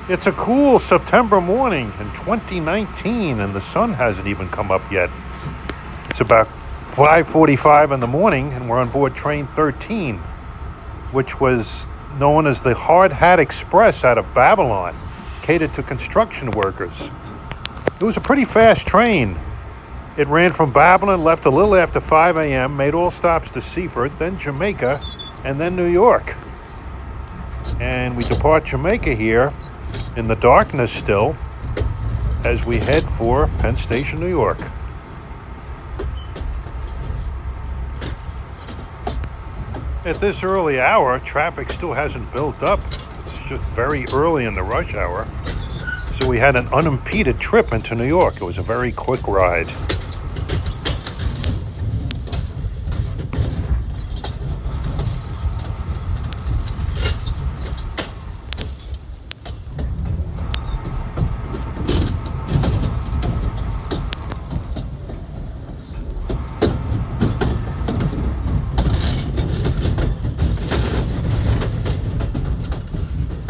It's a cool September morning in 2019, and the sun hasn't even come up yet. It's about 5:45 in the morning, and we're on board train 13, which was known as the Hardhat Express out of Babylon, catered to construction workers. It was a pretty fast train. It ran from Babylon, left a little after 5 a.m., made all stops to Seaford, then Jamaica, and then New York. And we depart Jamaica here in the darkness still as we head for Penn Station, New York. At this early hour, traffic still hasn't built up. It's just very early in the rush hour. So we had an unimpeded trip into New York. It was a very quick ride.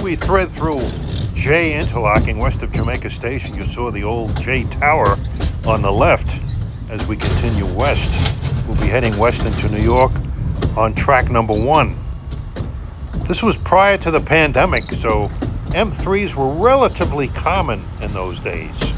We thread through J interlocking west of Jamaica Station. You saw the old J Tower on the left. As we continue west, we'll be heading west into New York on track number 1. This was prior to the pandemic, so M3s were relatively common in those days.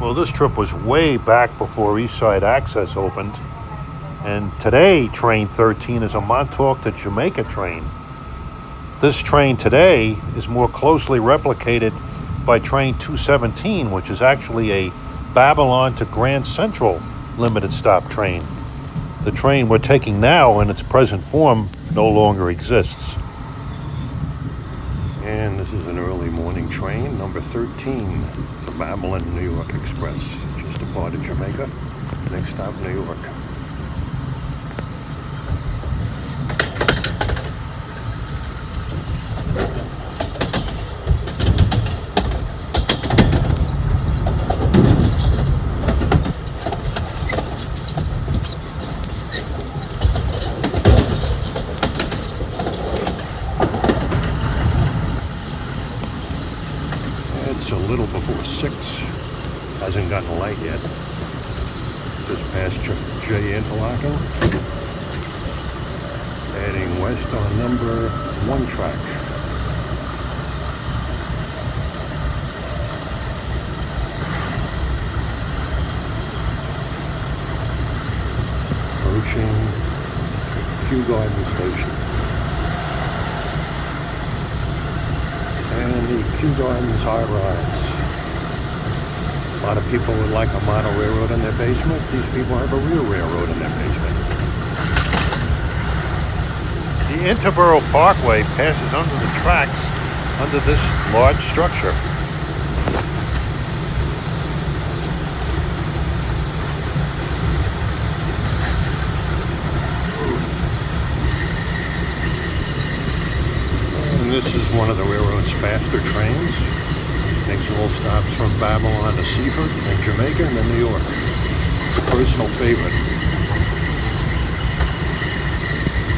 Well, this trip was way back before East Side Access opened, and today train 13 is a Montauk to Jamaica train. This train today is more closely replicated by train 217, which is actually a Babylon to Grand Central limited stop train. The train we're taking now in its present form no longer exists. And this is an early morning train, number 13, the Babylon New York Express. Just departed Jamaica, next stop New York. It's a little before 6, hasn't gotten light yet. Just past J interlocking. Heading west on number 1 track. Approaching Kew Garden Station. And the Kew Gardens high-rise. A lot of people would like a model railroad in their basement. These people have a real railroad in their basement. The Interborough Parkway passes under the tracks under this large structure. And this is one of the railroad's faster trains. Makes all stops from Babylon to Seaford, and Jamaica, and then New York. It's a personal favorite.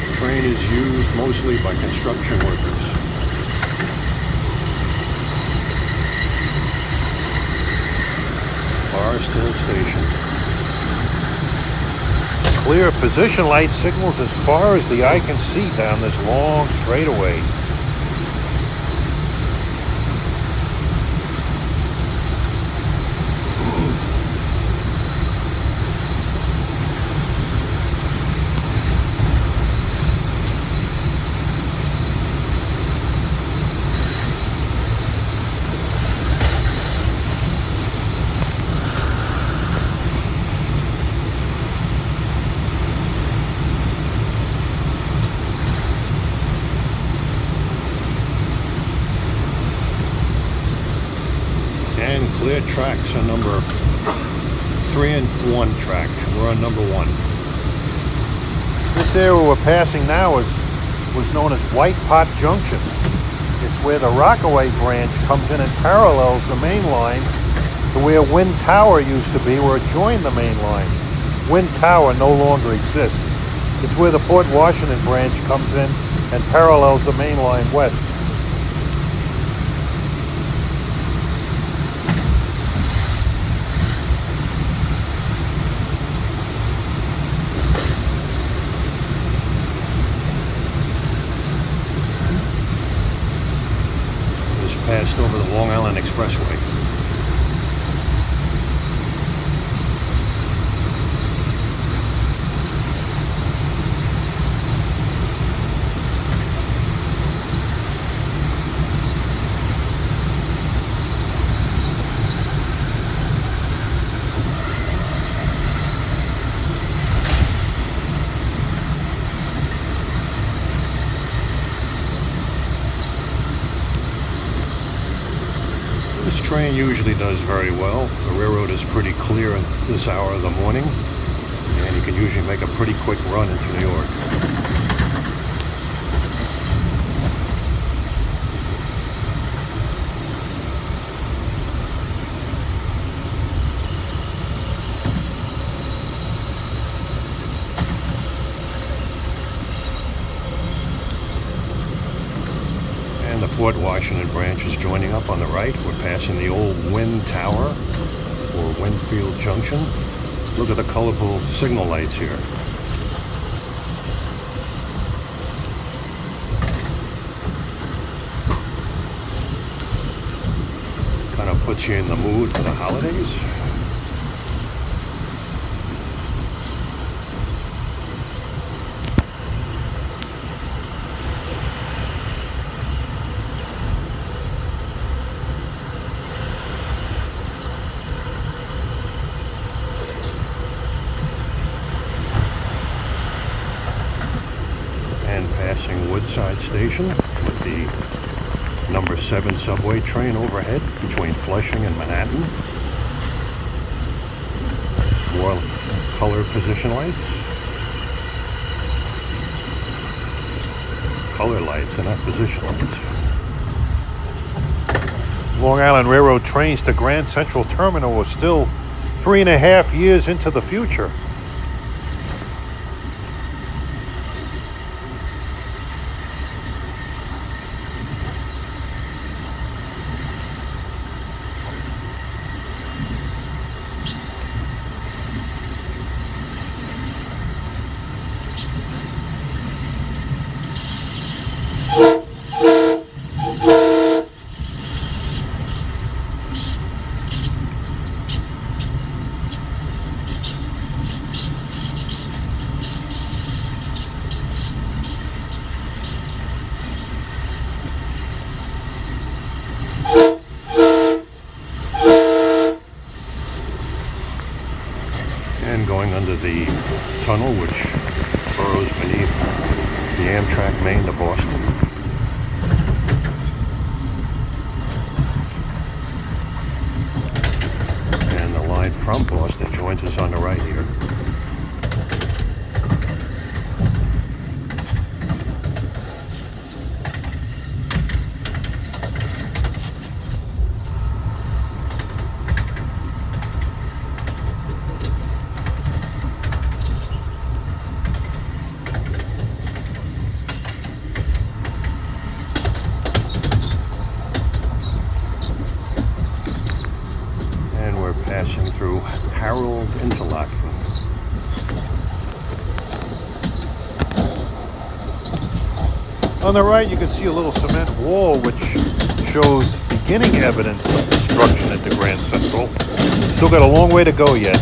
The train is used mostly by construction workers. Forest Hill Station. Clear position light signals as far as the eye can see down this long straightaway. tracks are number 3 and 1 track. We're on number 1. This area we're passing now was known as White Pot Junction. It's where the Rockaway branch comes in and parallels the main line to where Wind Tower used to be, where it joined the main line. Wind Tower no longer exists. It's where the Port Washington branch comes in and parallels the main line west. Just passed over the Long Island Expressway. This train usually does very well. The railroad is pretty clear at this hour of the morning, and you can usually make a pretty quick run into New York. And the Port Washington branch is joining up on the right. We're passing the old Wind Tower, or Winfield Junction. Look at the colorful signal lights here. Kind of puts you in the mood for the holidays. And passing Woodside Station with the number 7 subway train overhead between Flushing and Manhattan. More color position lights. Color lights and not position lights. Long Island Railroad trains to Grand Central Terminal are still 3.5 years into the future. And going under the tunnel which burrows beneath the Amtrak main to Boston. And the line from Boston joins us on the right here. Passing through Harold Interlochen. On the right you can see a little cement wall which shows beginning evidence of construction at the Grand Central. Still got a long way to go yet.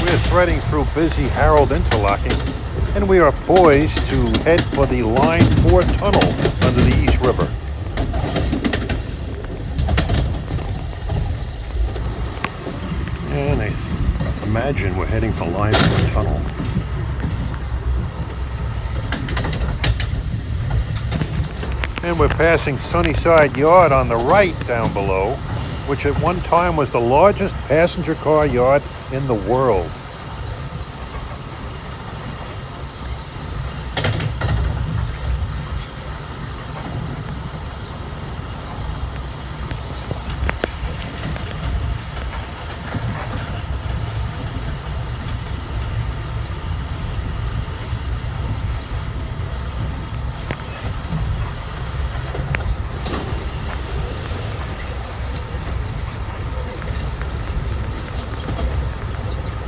We're threading through busy Harold Interlochen, and we are poised to head for the Line 4 tunnel under the East River. And I imagine we're heading for Line 4 tunnel. And we're passing Sunnyside Yard on the right down below, which at one time was the largest passenger car yard in the world.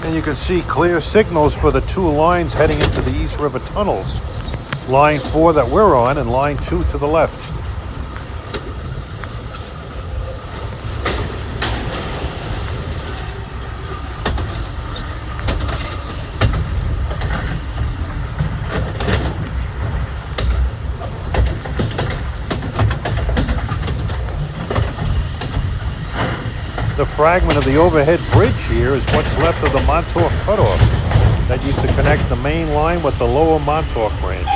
And you can see clear signals for the two lines heading into the East River tunnels. Line 4 that we're on and line 2 to the left. The fragment of the overhead bridge here is what's left of the Montauk cutoff that used to connect the main line with the lower Montauk branch.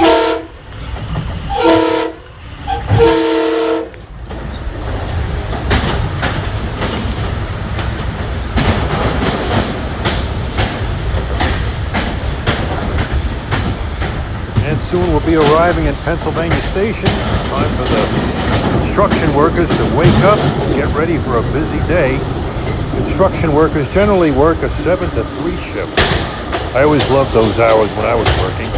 And soon we'll be arriving in Pennsylvania Station. It's time for the construction workers to wake up and get ready for a busy day. Construction workers generally work a 7 to 3 shift. I always loved those hours when I was working.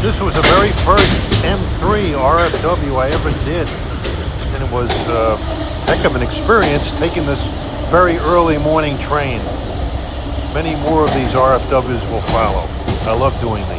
This was the very first M3 RFW I ever did, and it was a heck of an experience taking this very early morning train. Many more of these RFWs will follow. I love doing these.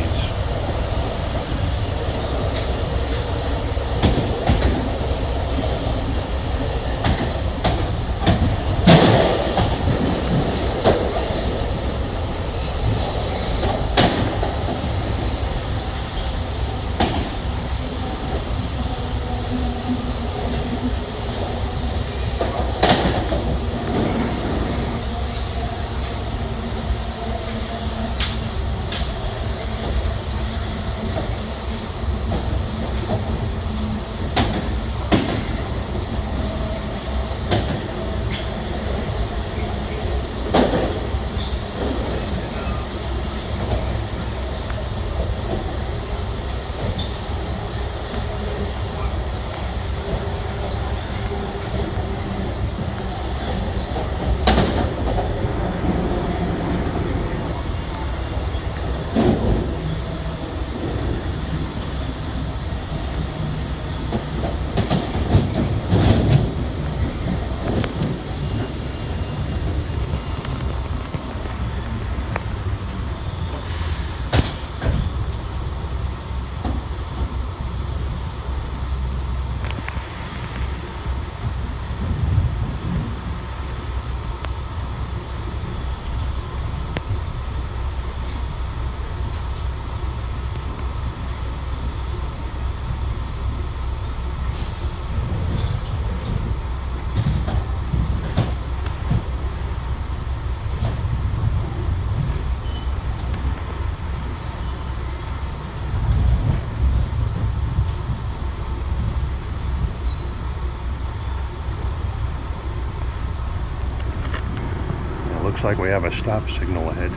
Looks like we have a stop signal ahead.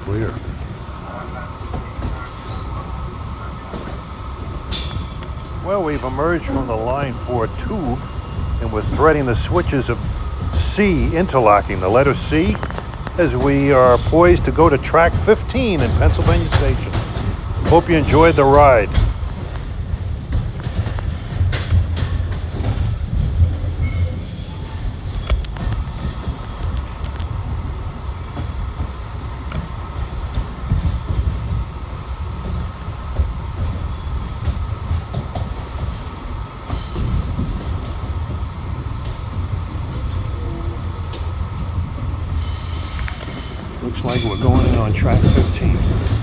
Clear. Well, we've emerged from the line 4 tube and we're threading the switches of C, interlocking the letter C, as we are poised to go to track 15 in Pennsylvania Station. Hope you enjoyed the ride. Looks like we're going in on track 15.